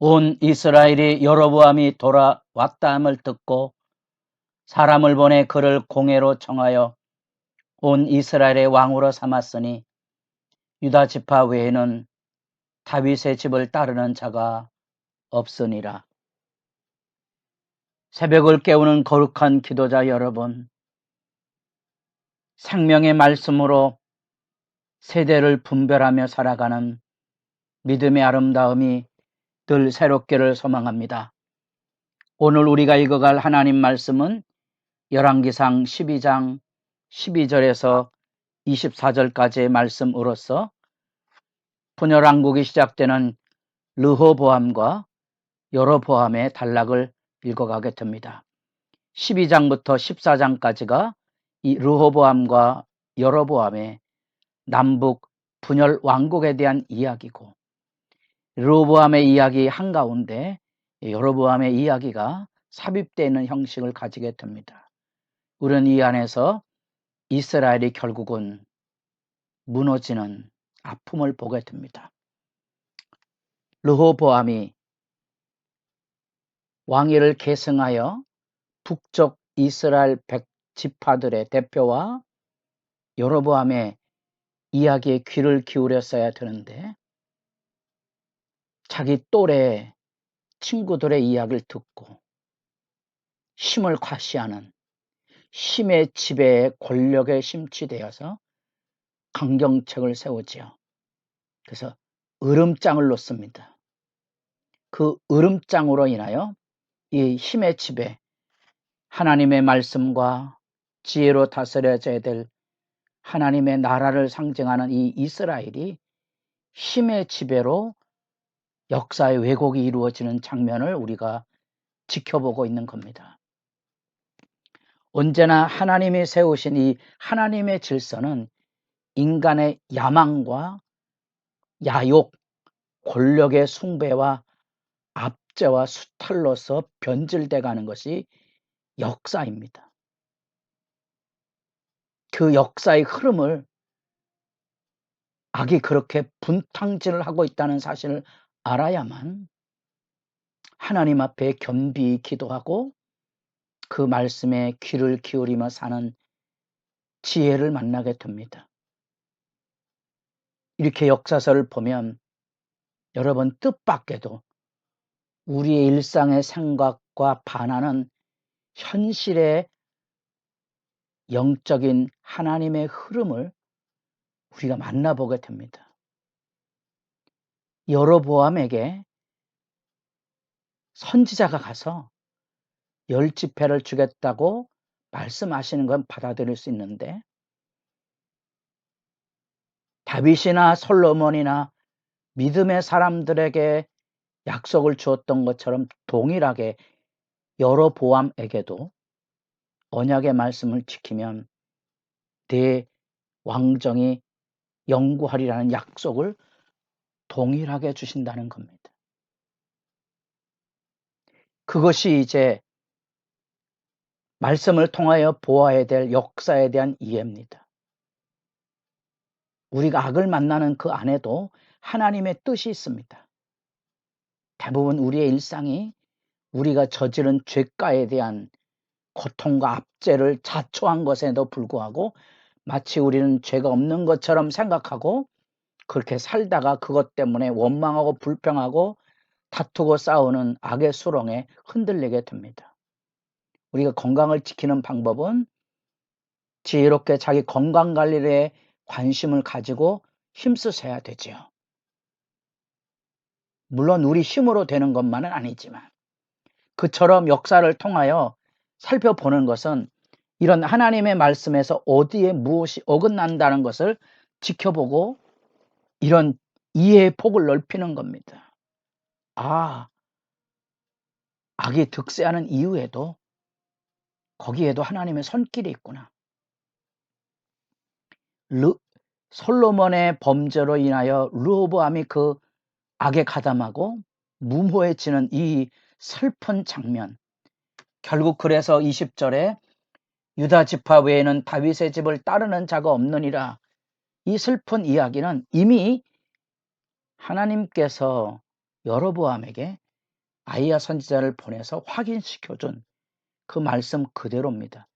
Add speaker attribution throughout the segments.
Speaker 1: 온 이스라엘이 여로보암이 돌아왔다함을 듣고 사람을 보내 그를 공회로 청하여 온 이스라엘의 왕으로 삼았으니 유다 지파 외에는 다윗의 집을 따르는 자가 없으니라. 새벽을 깨우는 거룩한 기도자 여러분, 생명의 말씀으로 세대를 분별하며 살아가는 믿음의 아름다움이 늘 새롭기를 소망합니다. 오늘 우리가 읽어갈 하나님 말씀은 열왕기상 12장 12절에서 24절까지의 말씀으로서 분열왕국이 시작되는 르호보암과 여로보암의 단락을 읽어가게 됩니다. 12장부터 14장까지가 이 르호보암과 여로보암의 남북 분열 왕국에 대한 이야기고, 르호보암의 이야기 한가운데 여로보암의 이야기가 삽입되어 있는 형식을 가지게 됩니다. 우리는 이 안에서 이스라엘이 결국은 무너지는 아픔을 보게 됩니다. 르호보암이 왕위를 계승하여 북쪽 이스라엘 100지파들의 대표와 여로보암의 이야기에 귀를 기울였어야 되는데 자기 또래 친구들의 이야기를 듣고 힘을 과시하는 힘의 지배에 권력에 심취되어서 강경책을 세우지요. 그래서 으름장을 놓습니다. 그 으름장으로 인하여 이 힘의 지배, 하나님의 말씀과 지혜로 다스려져야 될 하나님의 나라를 상징하는 이 이스라엘이 힘의 지배로 역사의 왜곡이 이루어지는 장면을 우리가 지켜보고 있는 겁니다. 언제나 하나님이 세우신 이 하나님의 질서는 인간의 야망과 야욕, 권력의 숭배와 압제와 수탈로서 변질돼 가는 것이 역사입니다. 그 역사의 흐름을 악이 그렇게 분탕질을 하고 있다는 사실을 알아야만 하나님 앞에 겸비히 기도하고 그 말씀에 귀를 기울이며 사는 지혜를 만나게 됩니다. 이렇게 역사서를 보면 여러분, 뜻밖에도 우리의 일상의 생각과 반하는 현실의 영적인 하나님의 흐름을 우리가 만나보게 됩니다. 여로보암에게 선지자가 가서 10지패를 주겠다고 말씀하시는 건 받아들일 수 있는데, 다윗이나 솔로몬이나 믿음의 사람들에게 약속을 주었던 것처럼 동일하게 여로보암에게도 언약의 말씀을 지키면 대왕정이 영구하리라는 약속을 동일하게 주신다는 겁니다. 그것이 이제 말씀을 통하여 보아야 될 역사에 대한 이해입니다. 우리가 악을 만나는 그 안에도 하나님의 뜻이 있습니다. 대부분 우리의 일상이 우리가 저지른 죄가에 대한 고통과 압제를 자초한 것에도 불구하고 마치 우리는 죄가 없는 것처럼 생각하고 그렇게 살다가 그것 때문에 원망하고 불평하고 다투고 싸우는 악의 수렁에 흔들리게 됩니다. 우리가 건강을 지키는 방법은 지혜롭게 자기 건강관리에 관심을 가지고 힘쓰셔야 되죠. 물론 우리 힘으로 되는 것만은 아니지만 그처럼 역사를 통하여 살펴보는 것은 이런 하나님의 말씀에서 어디에 무엇이 어긋난다는 것을 지켜보고 이런 이해의 폭을 넓히는 겁니다. 악이 득세하는 이유에도 거기에도 하나님의 손길이 있구나. 솔로몬의 범죄로 인하여 르호보암이 그 악에 가담하고 무모해지는 이 슬픈 장면, 결국 그래서 20절에 유다 지파 외에는 다윗의 집을 따르는 자가 없느니라, 이 슬픈 이야기는 이미 하나님께서 여로보암에게 아이야 선지자를 보내서 확인시켜준 그 말씀 그대로입니다.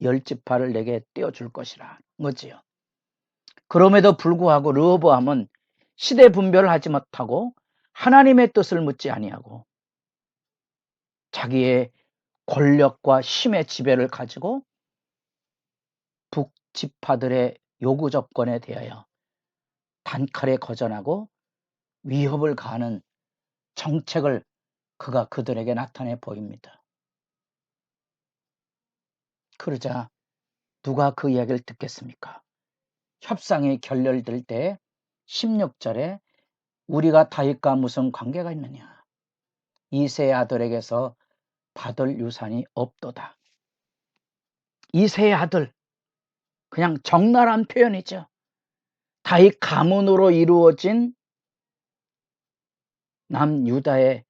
Speaker 1: 10지파를 내게 떼어줄 것이라 거지요. 그럼에도 불구하고 르호보암은 시대 분별을 하지 못하고 하나님의 뜻을 묻지 아니하고 자기의 권력과 힘의 지배를 가지고 북지파들의 요구 조건에 대하여 단칼에 거절하고 위협을 가하는 정책을 그가 그들에게 나타내 보입니다. 그러자 누가 그 이야기를 듣겠습니까? 협상이 결렬될 때 16절에 우리가 다윗과 무슨 관계가 있느냐? 이새의 아들에게서 받을 유산이 없도다. 이새의 아들, 그냥 적나라한 표현이죠. 다윗 가문으로 이루어진 남유다의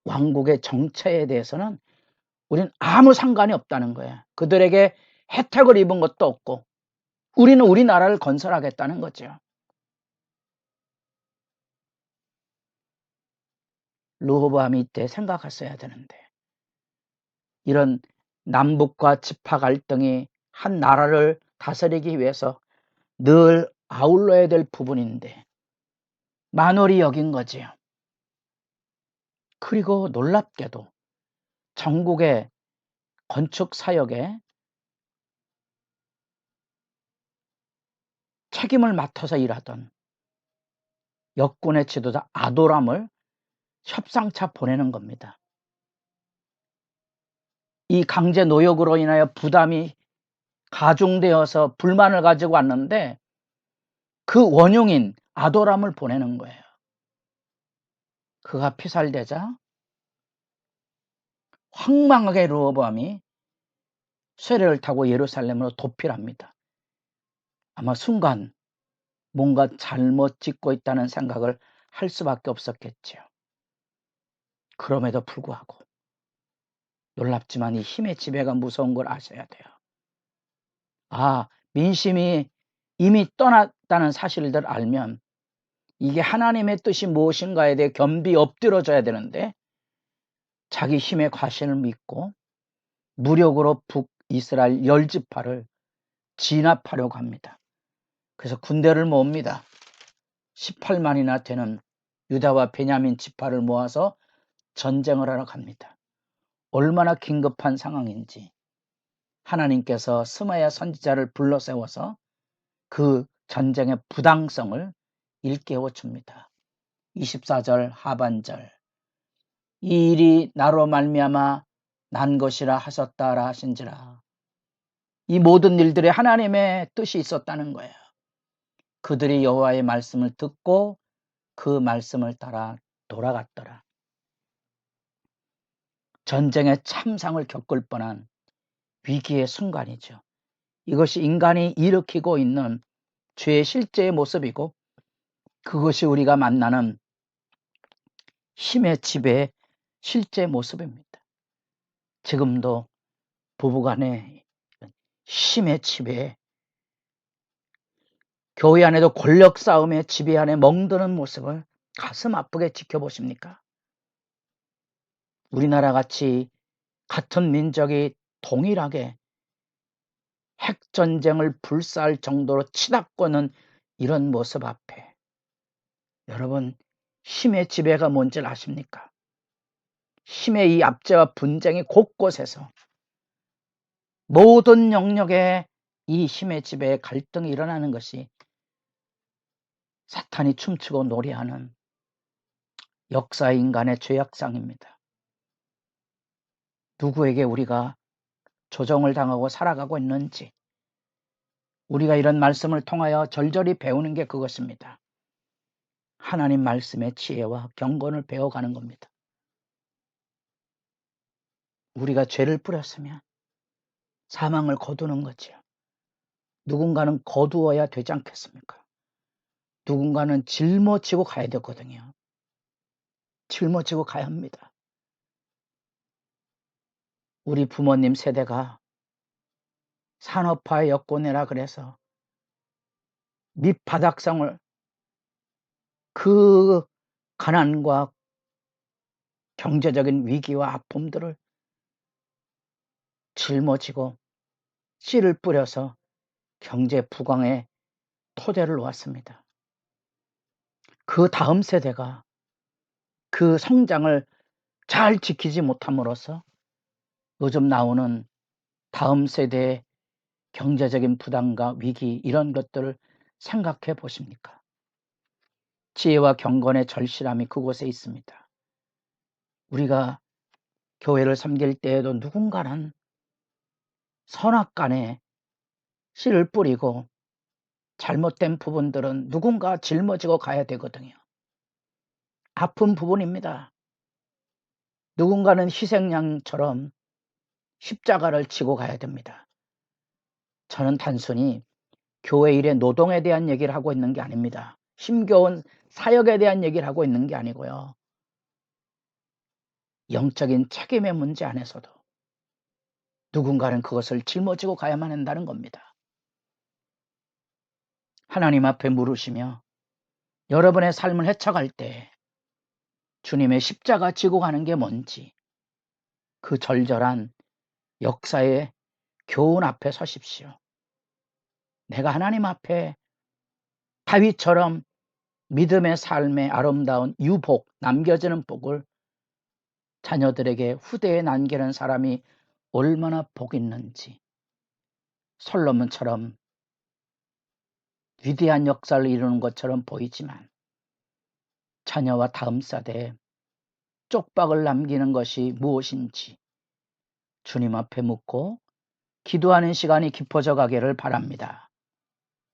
Speaker 1: 왕국의 정체에 대해서는 우리는 아무 상관이 없다는 거예요. 그들에게 혜택을 입은 것도 없고 우리는 우리나라를 건설하겠다는 거죠. 르호보암이 이때 생각했어야 되는데 이런 남북과 지파 갈등이 한 나라를 다스리기 위해서 늘 아울러야 될 부분인데 만홀히 여긴 거지요. 그리고 놀랍게도 전국의 건축 사역에 책임을 맡아서 일하던 역군의 지도자 아도람을 협상차 보내는 겁니다. 이 강제 노역으로 인하여 부담이 가중되어서 불만을 가지고 왔는데 그 원흉인 아도람을 보내는 거예요. 그가 피살되자 황망하게 르호보암이 쇠례를 타고 예루살렘으로 도피합니다. 아마 순간 뭔가 잘못 짓고 있다는 생각을 할 수밖에 없었겠지요. 그럼에도 불구하고 놀랍지만 이 힘의 지배가 무서운 걸 아셔야 돼요. 민심이 이미 떠났다는 사실들 알면 이게 하나님의 뜻이 무엇인가에 대해 겸비 엎드려져야 되는데 자기 힘의 과신을 믿고 무력으로 북이스라엘 10지파를 진압하려고 합니다. 그래서 군대를 모읍니다. 18만이나 되는 유다와 베냐민 지파를 모아서 전쟁을 하러 갑니다. 얼마나 긴급한 상황인지 하나님께서 스마야 선지자를 불러 세워서 그 전쟁의 부당성을 일깨워 줍니다. 24절 하반절 이 일이 나로 말미암아 난 것이라 하셨다라 하신지라. 이 모든 일들에 하나님의 뜻이 있었다는 거예요. 그들이 여호와의 말씀을 듣고 그 말씀을 따라 돌아갔더라. 전쟁의 참상을 겪을 뻔한 위기의 순간이죠. 이것이 인간이 일으키고 있는 죄의 실제의 모습이고 그것이 우리가 만나는 힘의 지배의 실제 모습입니다. 지금도 부부간의 힘의 지배, 교회 안에도 권력 싸움의 지배 안에 멍드는 모습을 가슴 아프게 지켜보십니까? 우리나라 같이 같은 민족이 동일하게 핵전쟁을 불사할 정도로 치닫고는 이런 모습 앞에 여러분 힘의 지배가 뭔지 아십니까? 힘의 이 압제와 분쟁이 곳곳에서 모든 영역에 이 힘의 지배에 갈등이 일어나는 것이 사탄이 춤추고 노래하는 역사 인간의 죄악상입니다. 누구에게 우리가 조정을 당하고 살아가고 있는지 우리가 이런 말씀을 통하여 절절히 배우는 게 그것입니다. 하나님 말씀의 지혜와 경건을 배워가는 겁니다. 우리가 죄를 뿌렸으면 사망을 거두는 거지요. 누군가는 거두어야 되지 않겠습니까? 누군가는 짊어지고 가야 되거든요. 짊어지고 가야 합니다. 우리 부모님 세대가 산업화 여건이라 그래서 밑바닥성을 그 가난과 경제적인 위기와 아픔들을 짊어지고 씨를 뿌려서 경제 부강의 토대를 놓았습니다. 그 다음 세대가 그 성장을 잘 지키지 못함으로써 요즘 나오는 다음 세대의 경제적인 부담과 위기, 이런 것들을 생각해 보십니까? 지혜와 경건의 절실함이 그곳에 있습니다. 우리가 교회를 섬길 때에도 누군가는 선악간에 씨를 뿌리고 잘못된 부분들은 누군가 짊어지고 가야 되거든요. 아픈 부분입니다. 누군가는 희생양처럼 십자가를 지고 가야 됩니다. 저는 단순히 교회 일의 노동에 대한 얘기를 하고 있는 게 아닙니다. 힘겨운 사역에 대한 얘기를 하고 있는 게 아니고요. 영적인 책임의 문제 안에서도 누군가는 그것을 짊어지고 가야만 한다는 겁니다. 하나님 앞에 물으시며 여러분의 삶을 헤쳐갈 때 주님의 십자가 지고 가는 게 뭔지, 그 절절한 역사의 교훈 앞에 서십시오. 내가 하나님 앞에 다윗처럼 믿음의 삶의 아름다운 유복, 남겨지는 복을 자녀들에게 후대에 남기는 사람이 얼마나 복 있는지, 솔로몬처럼 위대한 역사를 이루는 것처럼 보이지만 자녀와 다음 세대에 쪽박을 남기는 것이 무엇인지 주님 앞에 묻고 기도하는 시간이 깊어져 가기를 바랍니다.